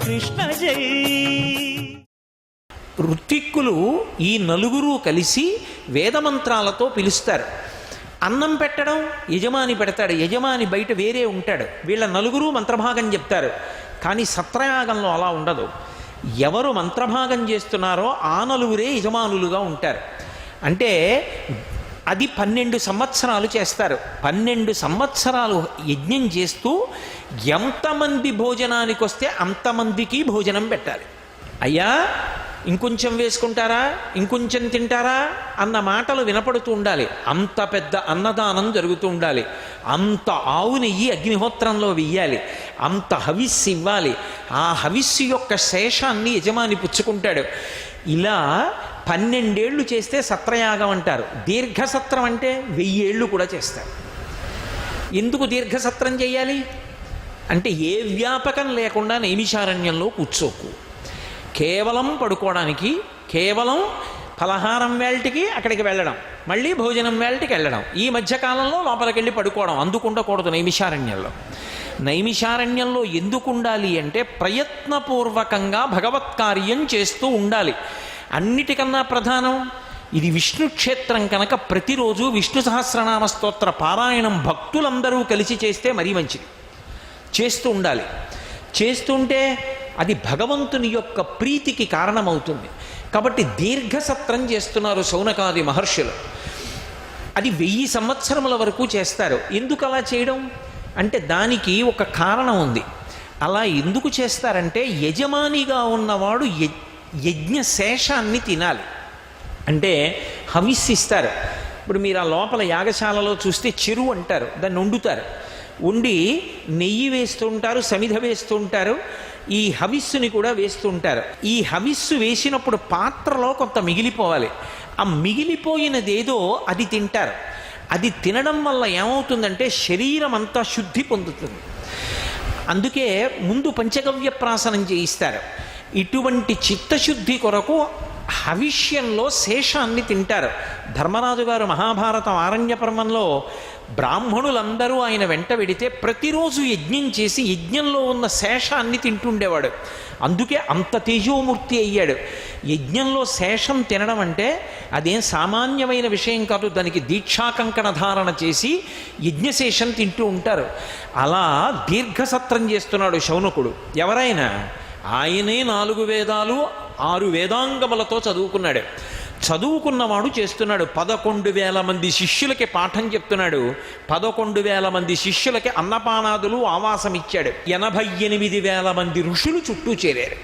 కృష్ణ జై. ఋత్విక్కులు ఈ నలుగురు కలిసి వేదమంత్రాలతో పిలుస్తారు. అన్నం పెట్టడం యజమాని పెడతాడు, యజమాని బయట వేరే ఉంటాడు, వీళ్ళ నలుగురు మంత్రభాగం చెప్తారు. కానీ సత్రయాగంలో అలా ఉండదు. ఎవరు మంత్రభాగం చేస్తున్నారో ఆ నలుగురే యజమానులుగా ఉంటారు. అంటే అది 12 సంవత్సరాలు చేస్తారు. 12 సంవత్సరాలు యజ్ఞం చేస్తూ ఎంతమంది భోజనానికి వస్తే అంతమందికి భోజనం పెట్టాలి. అయ్యా ఇంకొంచెం వేసుకుంటారా, ఇంకొంచెం తింటారా అన్న మాటలు వినపడుతూ ఉండాలి. అంత పెద్ద అన్నదానం జరుగుతూ ఉండాలి. అంత ఆవు నెయ్యి అగ్నిహోత్రంలో వెయ్యాలి, అంత హవిస్సు ఇవ్వాలి. ఆ హవిస్సు యొక్క శేషాన్ని యజమాని పుచ్చుకుంటాడు. ఇలా 12 ఏళ్ళు చేస్తే సత్రయాగం అంటారు. దీర్ఘసత్రం అంటే 1000 ఏళ్ళు కూడా చేస్తారు. ఎందుకు దీర్ఘసత్రం చేయాలి అంటే ఏ వ్యాపకం లేకుండా నైమిషారణ్యంలో కూర్చోకు, కేవలం పడుకోవడానికి, కేవలం ఫలహారం వేళటికి అక్కడికి వెళ్ళడం, మళ్ళీ భోజనం వేళటికి వెళ్ళడం, ఈ మధ్యకాలంలో లోపలికి వెళ్ళి పడుకోవడం అందుకుండకూడదు నైమిషారణ్యంలో. నైమిషారణ్యంలో ఎందుకు ఉండాలి అంటే ప్రయత్నపూర్వకంగా భగవత్ కార్యం చేస్తూ ఉండాలి. అన్నిటికన్నా ప్రధానం ఇది విష్ణు క్షేత్రం కనుక ప్రతిరోజు విష్ణు సహస్రనామ స్తోత్ర పారాయణం భక్తులందరూ కలిసి చేస్తే మరీ మంచిది. చేస్తూ ఉండాలి. చేస్తుంటే అది భగవంతుని యొక్క ప్రీతికి కారణమవుతుంది. కాబట్టి దీర్ఘసత్రం చేస్తున్నారు శౌనకాది మహర్షులు. అది 1000 సంవత్సరముల వరకు చేస్తారు. ఎందుకు అలా చేయడం అంటే దానికి ఒక కారణం ఉంది. అలా ఎందుకు చేస్తారంటే యజమానిగా ఉన్నవాడు యజ్ఞశేషాన్ని తినాలి. అంటే హవిస్సిస్తారు. ఇప్పుడు మీరు ఆ లోపల యాగశాలలో చూస్తే చెరువు అంటారు, దాన్ని వండుతారు. వండి నెయ్యి వేస్తూ ఉంటారు, సమిధ వేస్తూ ఉంటారు, ఈ హవిస్సుని కూడా వేస్తూ ఉంటారు. ఈ హవిస్సు వేసినప్పుడు పాత్రలో కొంత మిగిలిపోవాలి. ఆ మిగిలిపోయినదేదో అది తింటారు. అది తినడం వల్ల ఏమవుతుందంటే శరీరం అంతా శుద్ధి పొందుతుంది. అందుకే ముందు పంచగవ్య ప్రాసనం చేయిస్తారు. ఇటువంటి చిత్తశుద్ధి కొరకు హవిష్యంలో శేషాన్ని తింటారు. ధర్మరాజు గారు మహాభారతం ఆరణ్య పర్వంలో బ్రాహ్మణులందరూ ఆయన వెంట వెడితే ప్రతిరోజు యజ్ఞం చేసి యజ్ఞంలో ఉన్న శేషాన్ని తింటుండేవాడు. అందుకే అంత తేజోమూర్తి అయ్యాడు. యజ్ఞంలో శేషం తినడం అంటే అదేం సామాన్యమైన విషయం కాదు. దానికి దీక్షాకంకణ ధారణ చేసి యజ్ఞశేషం తింటూ ఉంటారు. అలా దీర్ఘసత్రం చేస్తున్నాడు శౌనకుడు. ఎవరైనా ఆయనే 4 వేదాలు 6 వేదాంగములతో చదువుకున్నాడు. చదువుకున్నవాడు చేస్తున్నాడు. 11,000 మంది శిష్యులకి పాఠం చెప్తున్నాడు. 11,000 మంది శిష్యులకి అన్నపానాదులు ఆవాసం ఇచ్చాడు. 88,000 మంది ఋషులు చుట్టూ చేరారు.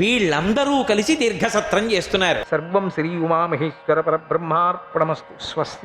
వీళ్ళందరూ కలిసి దీర్ఘసత్రం చేస్తున్నారు. సర్వం శ్రీ ఉమామహేశ్వర పరబ్రహ్మార్పణమస్తు. స్వస్తి.